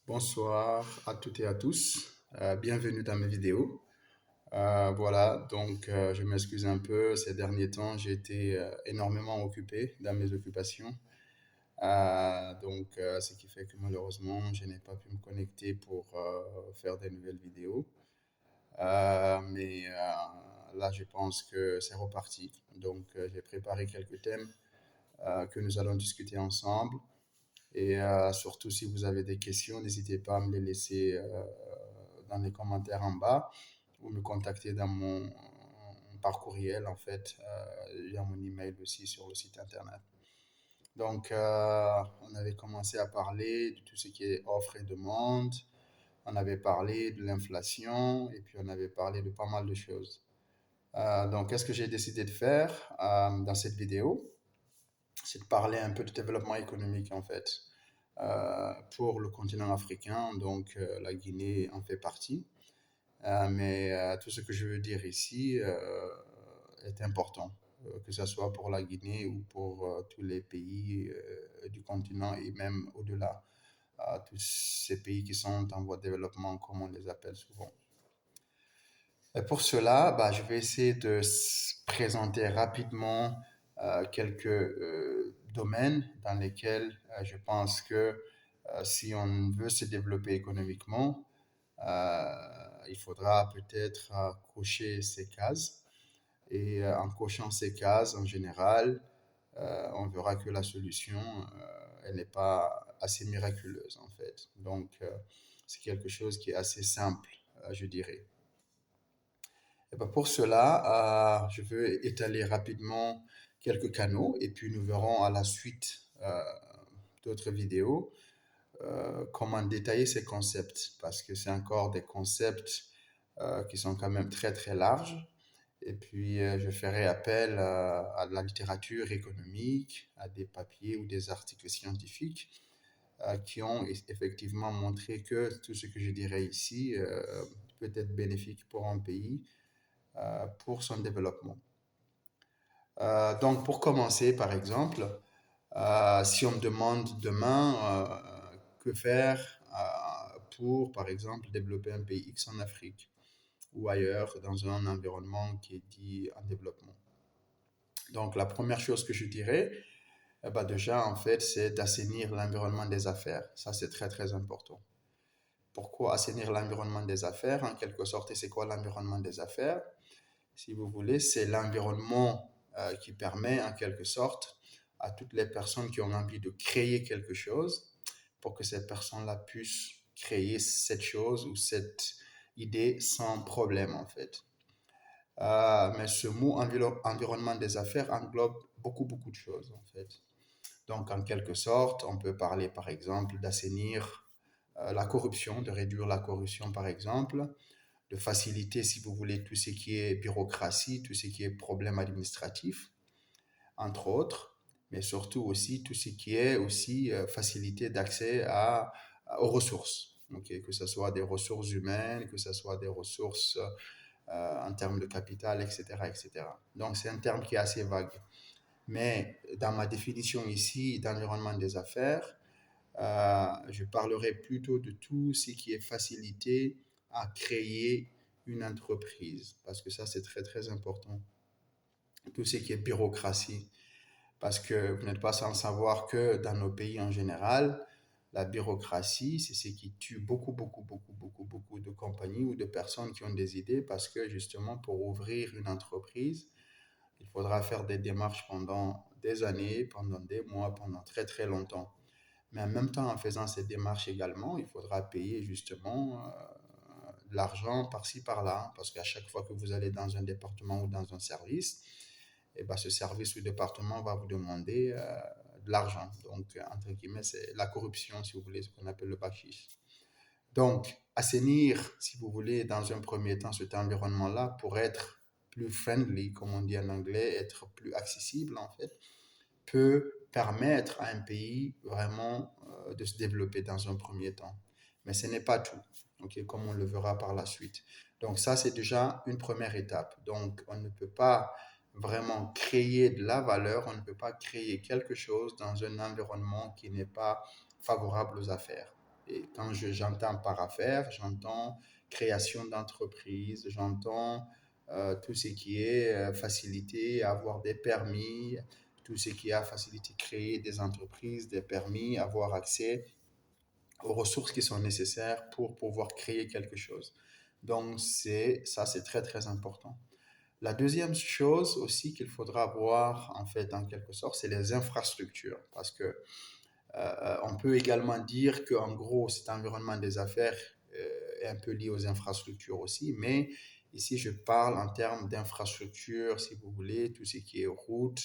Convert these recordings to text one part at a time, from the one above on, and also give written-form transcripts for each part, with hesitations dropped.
Bonsoir à toutes et à tous. Bienvenue dans mes vidéos. Je m'excuse un peu. Ces derniers temps, j'ai été énormément occupé dans mes occupations. Ce qui fait que malheureusement, je n'ai pas pu me connecter pour faire des nouvelles vidéos. Là, je pense que c'est reparti. J'ai préparé quelques thèmes que nous allons discuter ensemble. Surtout, si vous avez des questions, n'hésitez pas à me les laisser dans les commentaires en bas ou me contacter par courriel, en fait. Il y a mon email aussi sur le site internet. On avait commencé à parler de tout ce qui est offre et demande. On avait parlé de l'inflation et puis on avait parlé de pas mal de choses. Qu'est-ce que j'ai décidé de faire dans cette vidéo? C'est de parler un peu de développement économique, en fait, pour le continent africain. La Guinée en fait partie. Tout ce que je veux dire ici est important, que ce soit pour la Guinée ou pour tous les pays du continent et même au-delà, tous ces pays qui sont en voie de développement, comme on les appelle souvent. Et pour cela, je vais essayer de présenter rapidement quelques domaines dans lesquels je pense que si on veut se développer économiquement, il faudra peut-être cocher ces cases. En cochant ces cases, en général, on verra que la solution, elle n'est pas assez miraculeuse, en fait. C'est quelque chose qui est assez simple, je dirais. Pour cela, je veux étaler rapidement quelques canaux et puis nous verrons à la suite d'autres vidéos comment détailler ces concepts parce que c'est encore des concepts qui sont quand même très très larges. Et puis, je ferai appel à la littérature économique, à des papiers ou des articles scientifiques qui ont effectivement montré que tout ce que je dirais ici peut être bénéfique pour un pays, pour son développement. Pour commencer, par exemple, si on me demande demain que faire pour, par exemple, développer un pays X en Afrique ou ailleurs dans un environnement qui est dit en développement. Donc, la première chose que je dirais, déjà, en fait, c'est d'assainir l'environnement des affaires. Ça, c'est très, très important. Pourquoi assainir l'environnement des affaires? En quelque sorte, et c'est quoi l'environnement des affaires? Si vous voulez, c'est l'environnement qui permet, en quelque sorte, à toutes les personnes qui ont envie de créer quelque chose, pour que ces personnes-là puissent créer cette chose ou cette idée sans problème, en fait. Mais ce mot environnement des affaires englobe beaucoup, beaucoup de choses, en fait. Donc, en quelque sorte, on peut parler, par exemple, d'assainir la corruption, de réduire la corruption, par exemple, de faciliter, si vous voulez, tout ce qui est bureaucratie, tout ce qui est problème administratif, entre autres, mais surtout aussi tout ce qui est aussi facilité d'accès aux ressources. Okay? Que ce soit des ressources humaines, que ce soit des ressources en termes de capital, etc., etc. Donc, c'est un terme qui est assez vague. Mais dans ma définition ici d'environnement des affaires, je parlerai plutôt de tout ce qui est facilité à créer une entreprise, parce que ça, c'est très, très important. Tout ce qui est bureaucratie, parce que vous n'êtes pas sans savoir que dans nos pays en général, la bureaucratie, c'est ce qui tue beaucoup, beaucoup, beaucoup, beaucoup, beaucoup de compagnies ou de personnes qui ont des idées, parce que justement, pour ouvrir une entreprise, il faudra faire des démarches pendant des années, pendant des mois, pendant très, très longtemps. Mais en même temps, en faisant ces démarches également, il faudra payer justement de l'argent par-ci, par-là, parce qu'à chaque fois que vous allez dans un département ou dans un service, ce service ou département va vous demander de l'argent. Donc, entre guillemets, c'est la corruption, si vous voulez, ce qu'on appelle le bakshish. Donc, assainir, si vous voulez, dans un premier temps, cet environnement-là pour être plus friendly, comme on dit en anglais, être plus accessible, en fait, peut permettre à un pays vraiment de se développer dans un premier temps. Mais ce n'est pas tout, okay, comme on le verra par la suite. Donc ça, c'est déjà une première étape. Donc on ne peut pas vraiment créer de la valeur, on ne peut pas créer quelque chose dans un environnement qui n'est pas favorable aux affaires. Et quand j'entends par affaires, j'entends création d'entreprise, j'entends tout ce qui est facilité, avoir des permis, tout ce qui a facilité créer des entreprises, des permis, avoir accès aux ressources qui sont nécessaires pour pouvoir créer quelque chose. Donc, c'est très, très important. La deuxième chose aussi qu'il faudra avoir, en fait, en quelque sorte, c'est les infrastructures. Parce que on peut également dire qu'en gros, cet environnement des affaires est un peu lié aux infrastructures aussi, mais ici, je parle en termes d'infrastructures, si vous voulez, tout ce qui est route,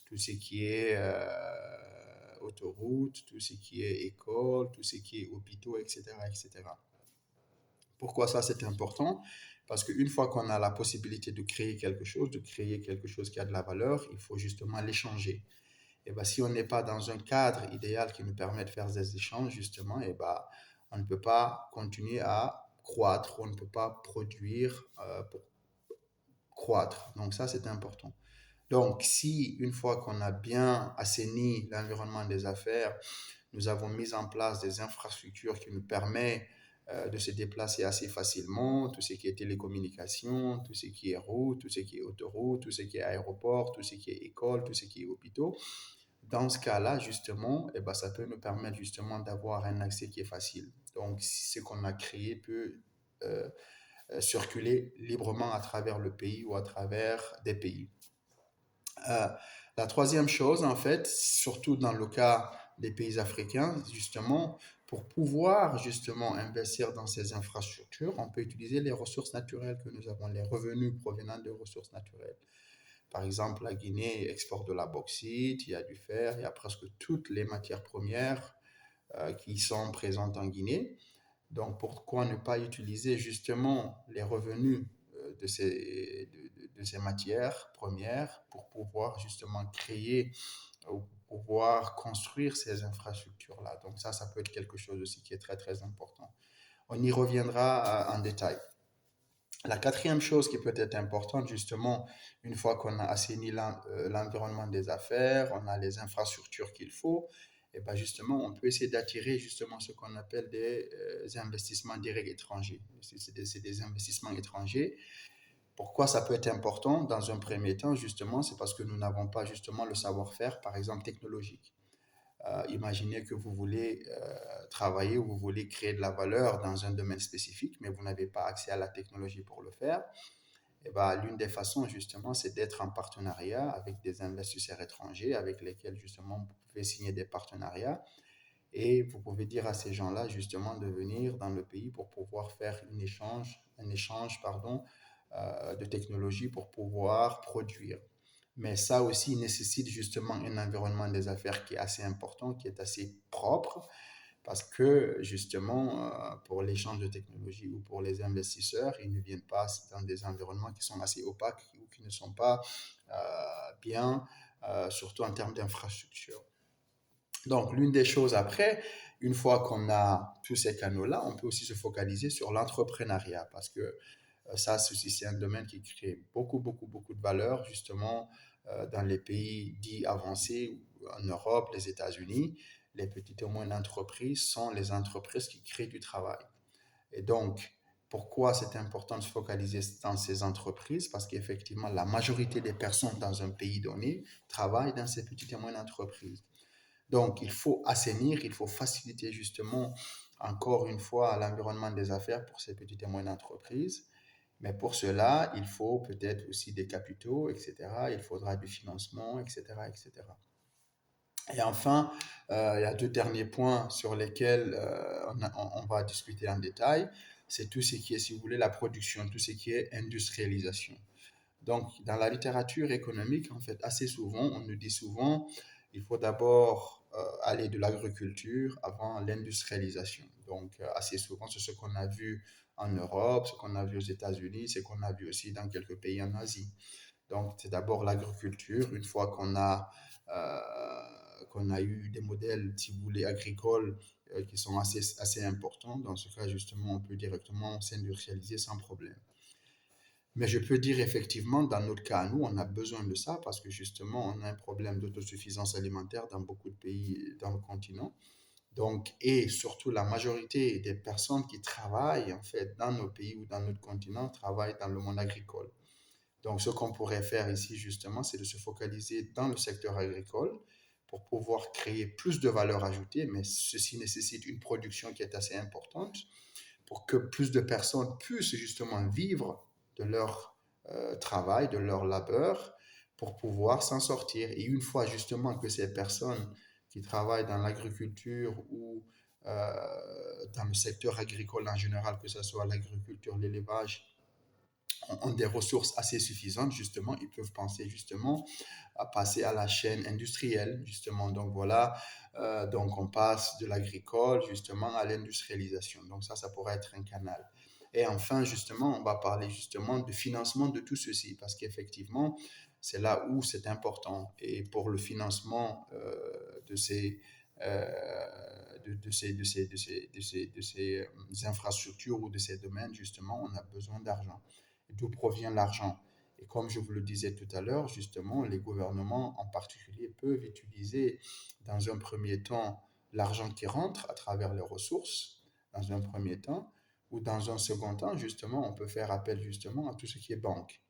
tout ce qui est autoroute, tout ce qui est école, tout ce qui est hôpitaux, etc., etc. Pourquoi ça, c'est important? Parce qu'une fois qu'on a la possibilité de créer quelque chose, de créer quelque chose qui a de la valeur, il faut justement l'échanger. Et ben, si on n'est pas dans un cadre idéal qui nous permet de faire des échanges, justement, et ben, on ne peut pas continuer à croître, on ne peut pas produire pour croître. Donc ça, c'est important. Donc, si une fois qu'on a bien assaini l'environnement des affaires, nous avons mis en place des infrastructures qui nous permettent de se déplacer assez facilement, tout ce qui est télécommunications, tout ce qui est route, tout ce qui est autoroute, tout ce qui est aéroport, tout ce qui est école, tout ce qui est hôpitaux. Dans ce cas-là, justement, eh ben, ça peut nous permettre justement d'avoir un accès qui est facile. Donc, ce qu'on a créé peut euh, circuler librement à travers le pays ou à travers des pays. Euh, la troisième chose, en fait, surtout dans le cas des pays africains, justement, pour pouvoir justement investir dans ces infrastructures, on peut utiliser les ressources naturelles que nous avons, les revenus provenant des ressources naturelles. Par exemple, la Guinée exporte de la bauxite, il y a du fer, il y a presque toutes les matières premières qui sont présentes en Guinée. Donc, pourquoi ne pas utiliser justement les revenus de ces matières premières pour pouvoir justement créer ou pouvoir construire ces infrastructures-là. Donc, ça peut être quelque chose aussi qui est très, très important. On y reviendra en détail. La quatrième chose qui peut être importante, justement, une fois qu'on a assaini l'environnement des affaires, on a les infrastructures qu'il faut, et bien justement, on peut essayer d'attirer justement ce qu'on appelle des investissements directs étrangers. C'est des investissements étrangers. Pourquoi ça peut être important? Dans un premier temps, justement, c'est parce que nous n'avons pas justement le savoir-faire, par exemple, technologique. Imaginez que vous voulez travailler ou vous voulez créer de la valeur dans un domaine spécifique, mais vous n'avez pas accès à la technologie pour le faire. Et ben, l'une des façons, justement, c'est d'être en partenariat avec des investisseurs étrangers avec lesquels, justement, vous pouvez signer des partenariats et vous pouvez dire à ces gens-là, justement, de venir dans le pays pour pouvoir faire un échange pardon, de technologie pour pouvoir produire. Mais ça aussi nécessite justement un environnement des affaires qui est assez important, qui est assez propre, parce que justement, pour l'échange de technologie ou pour les investisseurs, ils ne viennent pas dans des environnements qui sont assez opaques ou qui ne sont pas bien, surtout en termes d'infrastructure. Donc, l'une des choses après, une fois qu'on a tous ces canaux-là, on peut aussi se focaliser sur l'entrepreneuriat, parce que ça, ceci, c'est un domaine qui crée beaucoup, beaucoup, beaucoup de valeur, justement, dans les pays dits avancés, en Europe, les États-Unis. Les petites et moyennes entreprises sont les entreprises qui créent du travail. Et donc, pourquoi c'est important de se focaliser dans ces entreprises? Parce qu'effectivement, la majorité des personnes dans un pays donné travaillent dans ces petites et moyennes entreprises. Donc, il faut assainir, il faut faciliter justement, encore une fois, l'environnement des affaires pour ces petites et moyennes entreprises. Mais pour cela, il faut peut-être aussi des capitaux, etc. Il faudra du financement, etc., etc. Et enfin, il y a deux derniers points sur lesquels on va discuter en détail. C'est tout ce qui est, si vous voulez, la production, tout ce qui est industrialisation. Donc, dans la littérature économique, en fait, assez souvent, on nous dit souvent, il faut d'abord aller de l'agriculture avant l'industrialisation. Donc, assez souvent, c'est ce qu'on a vu en Europe, ce qu'on a vu aux États-Unis, ce qu'on a vu aussi dans quelques pays en Asie. Donc, c'est d'abord l'agriculture. Une fois qu'on a eu des modèles, si vous voulez, agricoles qui sont assez importants, dans ce cas, justement, on peut directement s'industrialiser sans problème. Mais je peux dire effectivement, dans notre cas, nous, on a besoin de ça parce que justement, on a un problème d'autosuffisance alimentaire dans beaucoup de pays dans le continent. Donc, et surtout, la majorité des personnes qui travaillent, en fait, dans nos pays ou dans notre continent, travaillent dans le monde agricole. Donc, ce qu'on pourrait faire ici, justement, c'est de se focaliser dans le secteur agricole pour pouvoir créer plus de valeur ajoutée, mais ceci nécessite une production qui est assez importante pour que plus de personnes puissent justement vivre de leur travail, de leur labeur, pour pouvoir s'en sortir. Et une fois justement que ces personnes qui travaillent dans l'agriculture ou dans le secteur agricole en général, que ce soit l'agriculture, l'élevage, ont des ressources assez suffisantes, justement, ils peuvent penser justement à passer à la chaîne industrielle, justement. Donc voilà, donc on passe de l'agricole justement à l'industrialisation. Donc ça pourrait être un canal. Et enfin, justement, on va parler justement du financement de tout ceci, parce qu'effectivement, c'est là où c'est important. Et pour le financement de ces... de ces infrastructures ou de ces domaines, justement, on a besoin d'argent. D'où provient l'argent? Et comme je vous le disais tout à l'heure, justement, les gouvernements en particulier peuvent utiliser dans un premier temps l'argent qui rentre à travers les ressources, dans un premier temps, ou dans un second temps, justement, on peut faire appel justement à tout ce qui est banque.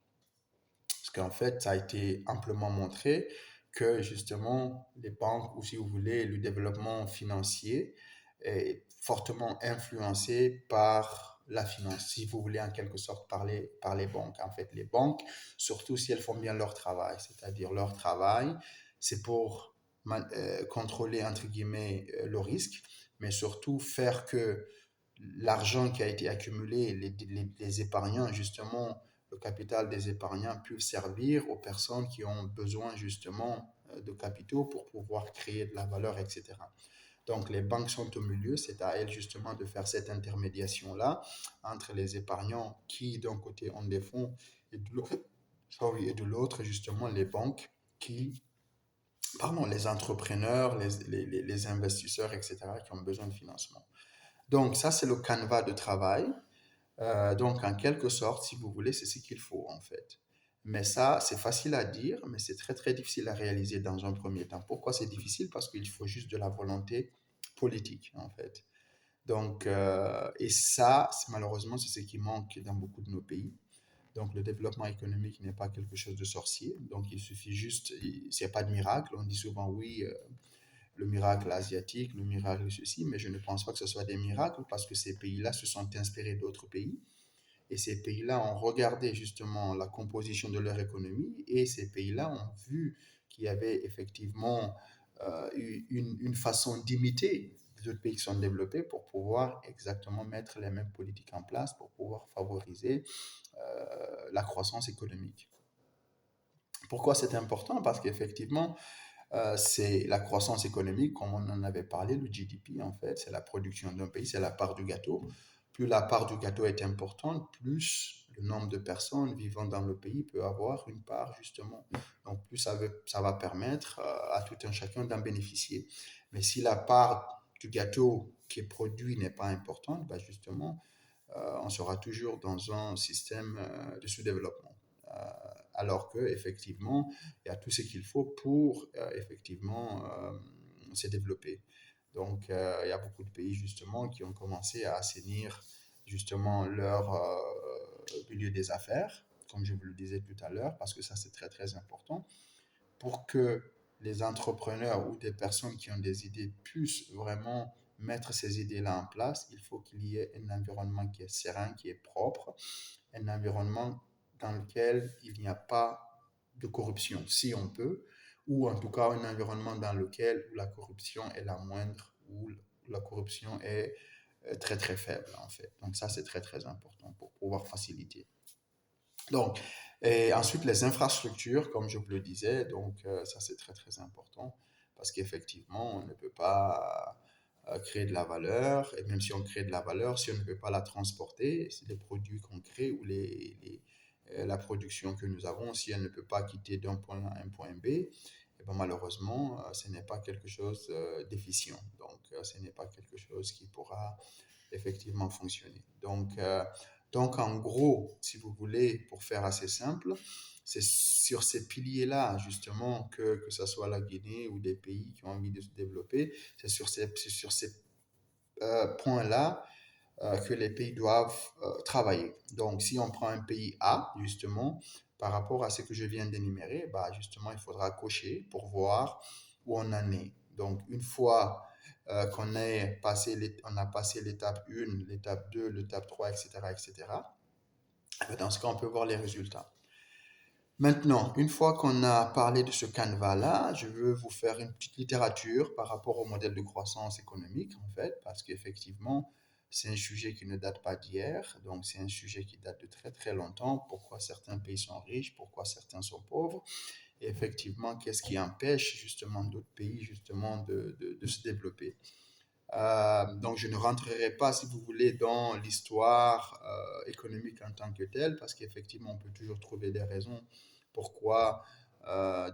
Parce qu'en fait, ça a été amplement montré que justement, les banques, ou si vous voulez, le développement financier est fortement influencé par la finance, si vous voulez en quelque sorte parler par les banques. En fait, les banques, surtout si elles font bien leur travail, c'est-à-dire leur travail, c'est pour contrôler, entre guillemets, le risque, mais surtout faire que l'argent qui a été accumulé, les épargnants, justement, le capital des épargnants peut servir aux personnes qui ont besoin justement de capitaux pour pouvoir créer de la valeur, etc. Donc les banques sont au milieu, c'est à elles justement de faire cette intermédiation-là entre les épargnants qui d'un côté ont des fonds et de l'autre justement les banques qui, pardon, les entrepreneurs, les investisseurs, etc., qui ont besoin de financement. Donc ça, c'est le canevas de travail. Donc, en quelque sorte, si vous voulez, c'est ce qu'il faut en fait. Mais ça, c'est facile à dire, mais c'est très très difficile à réaliser dans un premier temps. Pourquoi c'est difficile? Parce qu'il faut juste de la volonté politique en fait. Donc, et ça, malheureusement, c'est ce qui manque dans beaucoup de nos pays. Donc, le développement économique n'est pas quelque chose de sorcier. Donc, il suffit juste, c'est pas de miracle. On dit souvent oui, le miracle asiatique, le miracle ceci, mais je ne pense pas que ce soit des miracles parce que ces pays-là se sont inspirés d'autres pays et ces pays-là ont regardé justement la composition de leur économie et ces pays-là ont vu qu'il y avait effectivement une façon d'imiter les autres pays qui sont développés pour pouvoir exactement mettre les mêmes politiques en place pour pouvoir favoriser la croissance économique. Pourquoi c'est important? Parce qu'effectivement, c'est la croissance économique, comme on en avait parlé, le GDP en fait, c'est la production d'un pays, c'est la part du gâteau. Plus la part du gâteau est importante, plus le nombre de personnes vivant dans le pays peut avoir une part justement. Donc plus ça va permettre à tout un chacun d'en bénéficier. Mais si la part du gâteau qui est produit n'est pas importante, bah justement, on sera toujours dans un système de sous-développement. Euh, alors que effectivement, il y a tout ce qu'il faut pour effectivement se développer. Donc, il y a beaucoup de pays justement qui ont commencé à assainir justement leur milieu des affaires, comme je vous le disais tout à l'heure, parce que ça c'est très très important pour que les entrepreneurs ou des personnes qui ont des idées puissent vraiment mettre ces idées-là en place, il faut qu'il y ait un environnement qui est serein, qui est propre, un environnement dans lequel il n'y a pas de corruption, si on peut, ou en tout cas un environnement dans lequel la corruption est la moindre, où la corruption est très très faible en fait. Donc ça c'est très très important pour pouvoir faciliter. Donc, et ensuite, les infrastructures, comme je vous le disais, donc ça c'est très très important parce qu'effectivement, on ne peut pas créer de la valeur, et même si on crée de la valeur, si on ne peut pas la transporter, c'est les produits qu'on crée ou la production que nous avons, si elle ne peut pas quitter d'un point A à un point B, et ben malheureusement, ce n'est pas quelque chose d'efficient. Donc, ce n'est pas quelque chose qui pourra effectivement fonctionner. Donc, Donc, en gros, si vous voulez, pour faire assez simple, c'est sur ces piliers-là, justement, que ce soit la Guinée ou des pays qui ont envie de se développer, c'est sur ces points-là que les pays doivent travailler. Donc, si on prend un pays A, justement, par rapport à ce que je viens d'énumérer, bah, justement, il faudra cocher pour voir où on en est. Donc, une fois on a passé l'étape 1, l'étape 2, l'étape 3, etc., etc., dans ce cas, on peut voir les résultats. Maintenant, une fois qu'on a parlé de ce canevas-là, je veux vous faire une petite littérature par rapport au modèle de croissance économique, en fait, parce qu'effectivement, c'est un sujet qui ne date pas d'hier, donc c'est un sujet qui date de très très longtemps. Pourquoi certains pays sont riches, pourquoi certains sont pauvres, et effectivement, qu'est-ce qui empêche justement d'autres pays justement de se développer. Donc, je ne rentrerai pas, si vous voulez, dans l'histoire économique en tant que telle, parce qu'effectivement, on peut toujours trouver des raisons pourquoi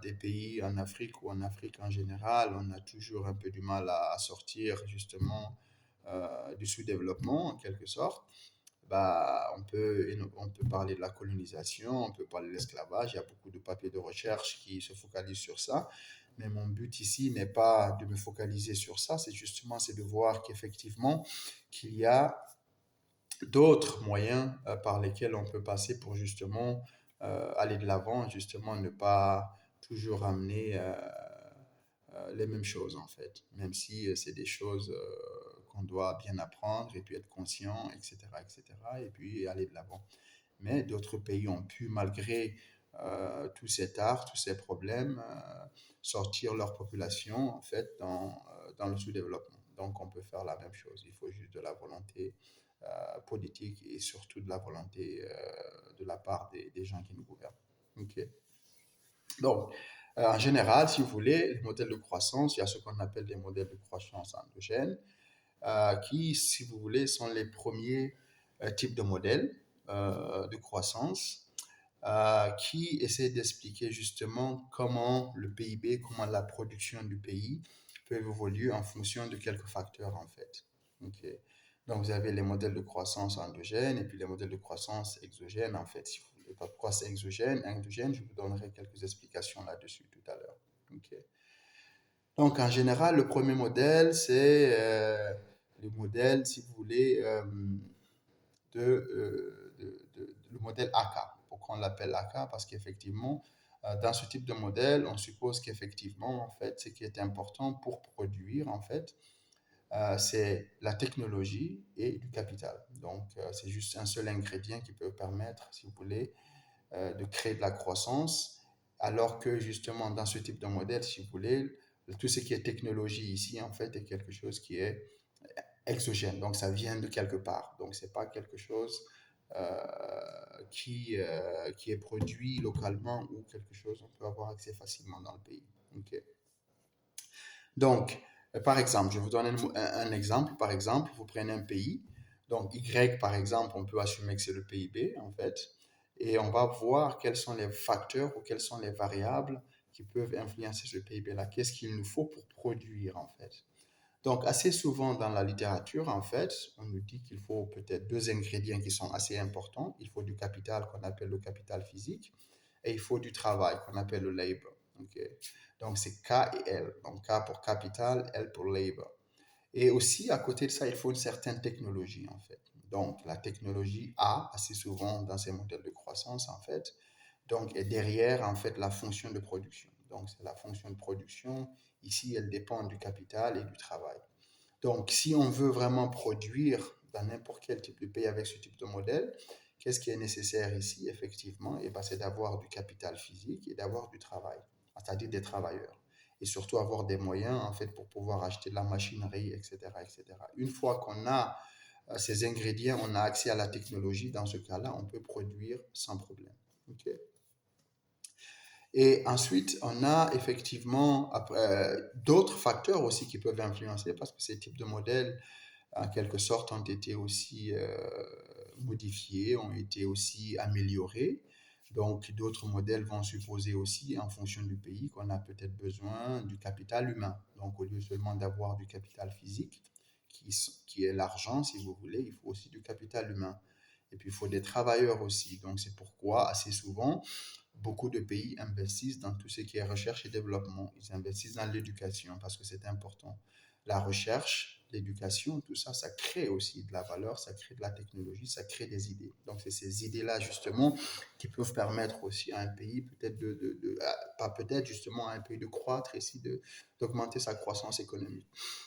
des pays en Afrique ou en Afrique en général, on a toujours un peu du mal à sortir justement du sous-développement, en quelque sorte. Bah, on peut parler de la colonisation, on peut parler de l'esclavage. Il y a beaucoup de papiers de recherche qui se focalisent sur ça. Mais mon but ici n'est pas de me focaliser sur ça, c'est de voir qu'effectivement, qu'il y a d'autres moyens par lesquels on peut passer pour justement aller de l'avant, justement ne pas toujours amener les mêmes choses en fait, même si c'est des choses qu'on doit bien apprendre et puis être conscient, etc., etc., et puis aller de l'avant. Mais d'autres pays ont pu, malgré tout cet art, tous ces problèmes, sortir leur population en fait dans le sous-développement. Donc on peut faire la même chose. Il faut juste de la volonté politique et surtout de la volonté de la part des gens qui nous gouvernent. Ok. Donc, en général, si vous voulez, les modèles de croissance, il y a ce qu'on appelle des modèles de croissance endogènes, qui, si vous voulez, sont les premiers types de modèles de croissance qui essaie d'expliquer justement comment le PIB, comment la production du pays peut évoluer en fonction de quelques facteurs en fait. Ok. Donc vous avez les modèles de croissance endogènes et puis les modèles de croissance exogènes en fait. Si vous voulez pas pourquoi c'est exogène, endogène, je vous donnerai quelques explications là-dessus tout à l'heure. Ok. Donc en général, le premier modèle, c'est le modèle, si vous voulez, le modèle AK. Pourquoi on l'appelle AK? Parce qu'effectivement, dans ce type de modèle, on suppose qu'effectivement, en fait, ce qui est important pour produire, en fait, c'est la technologie et du capital. Donc, c'est juste un seul ingrédient qui peut permettre, si vous voulez, de créer de la croissance, alors que justement, dans ce type de modèle, si vous voulez, tout ce qui est technologie ici, en fait, est quelque chose qui est exogène. Donc, ça vient de quelque part. Donc, c'est pas quelque chose qui est produit localement ou quelque chose qu'on peut avoir accès facilement dans le pays. Okay. Donc, par exemple, je vous donne un exemple. Par exemple, vous prenez un pays. Donc, Y, par exemple, on peut assumer que c'est le PIB, en fait. Et on va voir quels sont les facteurs ou quelles sont les variables qui peuvent influencer ce PIB-là. Qu'est-ce qu'il nous faut pour produire, en fait. Donc, assez souvent dans la littérature, en fait, on nous dit qu'il faut peut-être deux ingrédients qui sont assez importants. Il faut du capital qu'on appelle le capital physique et il faut du travail qu'on appelle le labor. Okay? Donc, c'est K et L. Donc, K pour capital, L pour labor. Et aussi, à côté de ça, il faut une certaine technologie, en fait. Donc, la technologie A, assez souvent dans ces modèles de croissance, en fait, donc, est derrière, en fait, la fonction de production. Donc, c'est la fonction de production. Ici, elle dépend du capital et du travail. Donc, si on veut vraiment produire dans n'importe quel type de pays avec ce type de modèle, qu'est-ce qui est nécessaire ici, effectivement? Et ben, c'est d'avoir du capital physique et d'avoir du travail, c'est-à-dire des travailleurs. Et surtout avoir des moyens, en fait, pour pouvoir acheter de la machinerie, etc., etc. Une fois qu'on a ces ingrédients, on a accès à la technologie. Dans ce cas-là, on peut produire sans problème. Okay. Et ensuite, on a effectivement d'autres facteurs aussi qui peuvent influencer parce que ces types de modèles, en quelque sorte, ont été aussi modifiés, ont été aussi améliorés. Donc, d'autres modèles vont supposer aussi, en fonction du pays, qu'on a peut-être besoin du capital humain. Donc, au lieu seulement d'avoir du capital physique, qui est l'argent, si vous voulez, il faut aussi du capital humain. Et puis, il faut des travailleurs aussi. Donc, c'est pourquoi, assez souvent, beaucoup de pays investissent dans tout ce qui est recherche et développement. Ils investissent dans l'éducation parce que c'est important. La recherche, l'éducation, tout ça, ça crée aussi de la valeur, ça crée de la technologie, ça crée des idées. Donc, c'est ces idées-là, justement, qui peuvent permettre aussi à un pays, peut-être pas peut-être, justement, à un pays de croître et aussi d'augmenter sa croissance économique.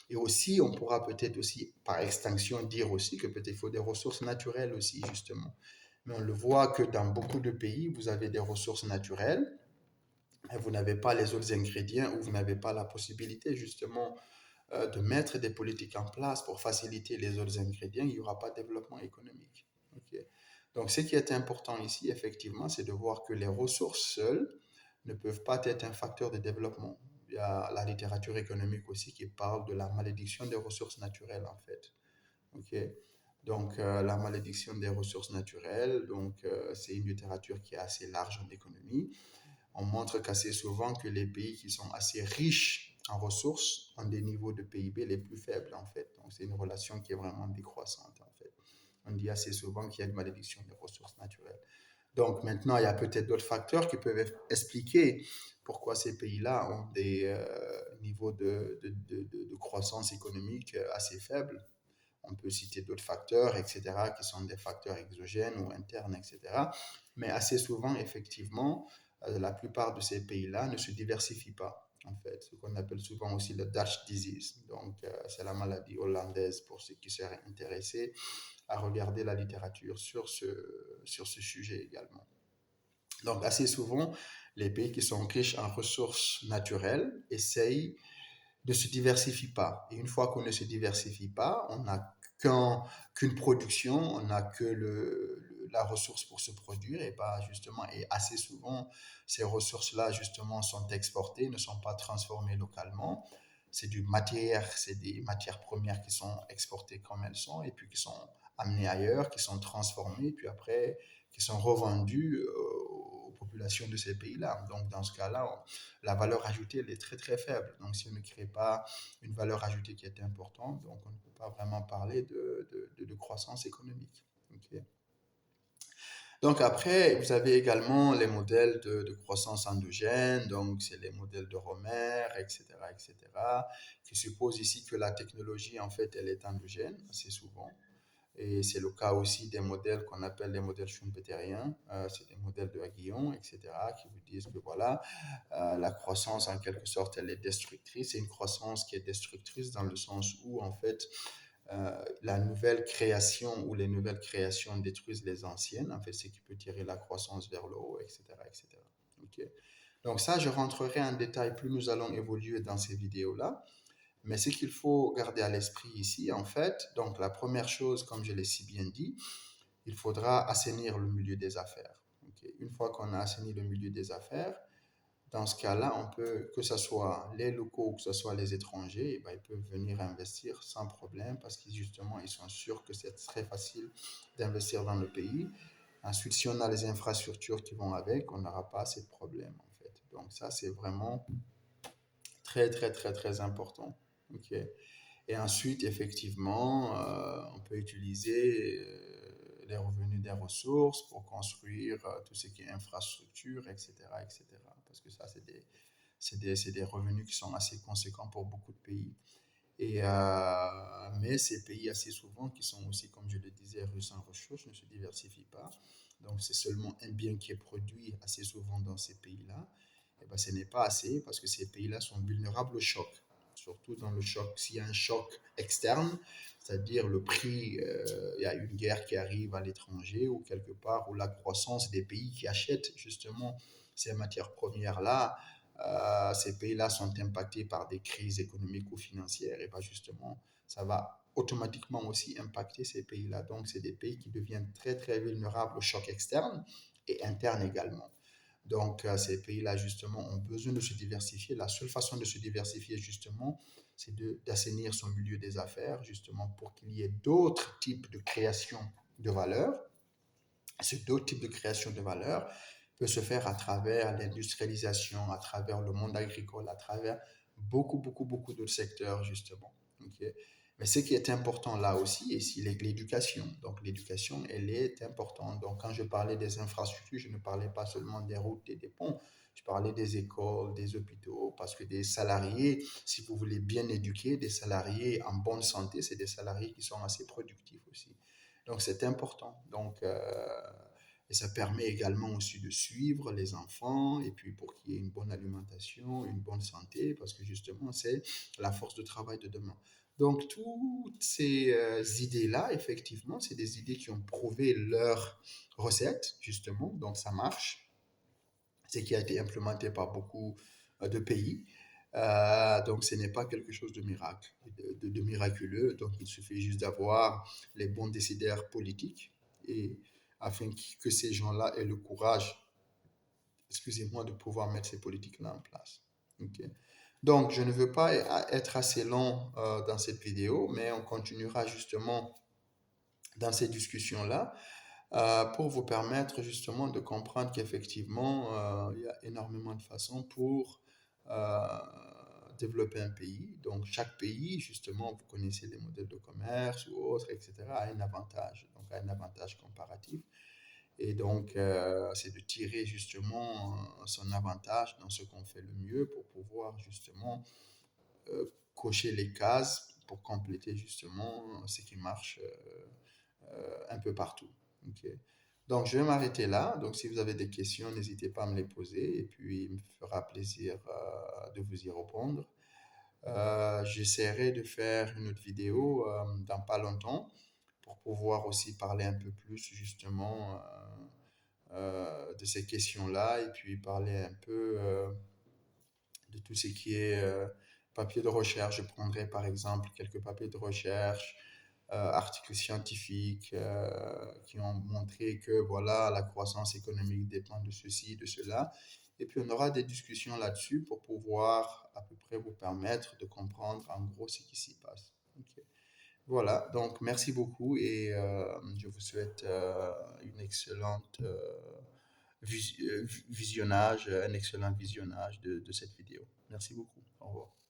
Et aussi, on pourra peut-être aussi, par extinction, dire aussi que peut-être il faut des ressources naturelles aussi, justement. Mais on le voit que dans beaucoup de pays, vous avez des ressources naturelles et vous n'avez pas les autres ingrédients ou vous n'avez pas la possibilité justement de mettre des politiques en place pour faciliter les autres ingrédients, il n'y aura pas de développement économique. Ok. Donc ce qui est important ici, effectivement, c'est de voir que les ressources seules ne peuvent pas être un facteur de développement. Il y a la littérature économique aussi qui parle de la malédiction des ressources naturelles, en fait. Ok. Donc, la malédiction des ressources naturelles, donc, c'est une littérature qui est assez large en économie. On montre qu'assez souvent que les pays qui sont assez riches en ressources ont des niveaux de PIB les plus faibles, en fait. Donc, c'est une relation qui est vraiment décroissante, en fait. On dit assez souvent qu'il y a une malédiction des ressources naturelles. Donc, maintenant, il y a peut-être d'autres facteurs qui peuvent expliquer pourquoi ces pays-là ont des niveaux de croissance économique assez faibles. On peut citer d'autres facteurs, etc., qui sont des facteurs exogènes ou internes, etc. Mais assez souvent, effectivement, la plupart de ces pays-là ne se diversifient pas, en fait. Ce qu'on appelle souvent aussi le Dutch disease. Donc, c'est la maladie hollandaise pour ceux qui seraient intéressés à regarder la littérature sur ce sujet également. Donc, assez souvent, les pays qui sont riches en ressources naturelles essayent ne se diversifie pas. Et une fois qu'on ne se diversifie pas, on n'a qu'une production, on n'a que la ressource pour se produire et pas justement, et assez souvent, ces ressources-là justement sont exportées, ne sont pas transformées localement. C'est des matières premières qui sont exportées comme elles sont et puis qui sont amenées ailleurs, qui sont transformées, puis après, qui sont revendues aux populations de ces pays-là. Donc, dans ce cas-là, la valeur ajoutée, elle est très très faible. Donc, si on ne crée pas une valeur ajoutée qui est importante, donc on ne peut pas vraiment parler de croissance économique. Okay. Donc, après, vous avez également les modèles de croissance endogène, donc c'est les modèles de Romer, etc., qui supposent ici que la technologie, en fait, elle est endogène assez souvent. Et c'est le cas aussi des modèles qu'on appelle les modèles schumpeteriens, c'est des modèles de Haguillon, etc., qui vous disent que voilà, la croissance, en quelque sorte, elle est destructrice. C'est une croissance qui est destructrice dans le sens où, en fait, la nouvelle création ou les nouvelles créations détruisent les anciennes, en fait, ce qui peut tirer la croissance vers le haut, etc., etc. Okay. Donc ça, je rentrerai en détail plus nous allons évoluer dans ces vidéos-là. Mais ce qu'il faut garder à l'esprit ici, en fait, donc la première chose, comme je l'ai si bien dit, il faudra assainir le milieu des affaires. Okay. Une fois qu'on a assaini le milieu des affaires, dans ce cas-là, on peut, que ce soit les locaux ou que ce soit les étrangers, eh ben, ils peuvent venir investir sans problème parce qu'ils justement, ils sont sûrs que c'est très facile d'investir dans le pays. Ensuite, si on a les infrastructures qui vont avec, on n'aura pas assez de problèmes en fait. Donc ça, c'est vraiment très, très, très, très important. Ok. Et ensuite, effectivement, on peut utiliser les revenus des ressources pour construire tout ce qui est infrastructure, etc., etc. Parce que ça, c'est des revenus qui sont assez conséquents pour beaucoup de pays. Mais ces pays, assez souvent, qui sont aussi, comme je le disais, riches en ressources, ne se diversifient pas. Donc, c'est seulement un bien qui est produit assez souvent dans ces pays-là. Et ben, ce n'est pas assez parce que ces pays-là sont vulnérables au choc. Surtout dans le choc, s'il y a un choc externe, c'est-à-dire le prix, il y a une guerre qui arrive à l'étranger ou quelque part où la croissance des pays qui achètent justement ces matières premières-là, ces pays-là sont impactés par des crises économiques ou financières et pas justement, ça va automatiquement aussi impacter ces pays-là. Donc, c'est des pays qui deviennent très, très vulnérables au choc externe et interne également. Donc, ces pays-là, justement, ont besoin de se diversifier. La seule façon de se diversifier, justement, c'est d'assainir son milieu des affaires, justement, pour qu'il y ait d'autres types de création de valeur. Ces d'autres types de création de valeur peut se faire à travers l'industrialisation, à travers le monde agricole, à travers beaucoup, beaucoup, beaucoup d'autres secteurs, justement. Okay. Mais ce qui est important là aussi, et c'est l'éducation. Donc l'éducation, elle est importante. Donc quand je parlais des infrastructures, je ne parlais pas seulement des routes et des ponts, je parlais des écoles, des hôpitaux, parce que des salariés, si vous voulez bien éduquer, des salariés en bonne santé, c'est des salariés qui sont assez productifs aussi. Donc c'est important. Et ça permet également aussi de suivre les enfants, et puis pour qu'il y ait une bonne alimentation, une bonne santé, parce que justement, c'est la force de travail de demain. Donc, toutes ces idées-là, effectivement, c'est des idées qui ont prouvé leur recette, justement, donc ça marche, ce qui a été implémenté par beaucoup de pays. Donc, ce n'est pas quelque chose de miracle, de miraculeux. Donc, il suffit juste d'avoir les bons décideurs politiques et afin que ces gens-là aient le courage, excusez-moi, de pouvoir mettre ces politiques-là en place. Ok. Donc, je ne veux pas être assez long dans cette vidéo, mais on continuera justement dans ces discussions-là pour vous permettre justement de comprendre qu'effectivement, il y a énormément de façons pour euh, développer un pays. Donc, chaque pays, justement, vous connaissez les modèles de commerce ou autres, etc., a un avantage, donc a un avantage comparatif. Et donc, c'est de tirer justement son avantage dans ce qu'on fait le mieux pour pouvoir justement cocher les cases pour compléter justement ce qui marche un peu partout. Ok. Donc, je vais m'arrêter là. Donc, si vous avez des questions, n'hésitez pas à me les poser et puis il me fera plaisir de vous y répondre. J'essaierai de faire une autre vidéo dans pas longtemps pour pouvoir aussi parler un peu plus justement de ces questions-là et puis parler un peu de tout ce qui est papier de recherche. Je prendrai par exemple quelques papiers de recherche, articles scientifiques qui ont montré que voilà, la croissance économique dépend de ceci, de cela. Et puis on aura des discussions là-dessus pour pouvoir à peu près vous permettre de comprendre en gros ce qui s'y passe. Ok. Voilà, donc merci beaucoup et je vous souhaite une excellente visionnage, un excellent visionnage de cette vidéo. Merci beaucoup. Au revoir.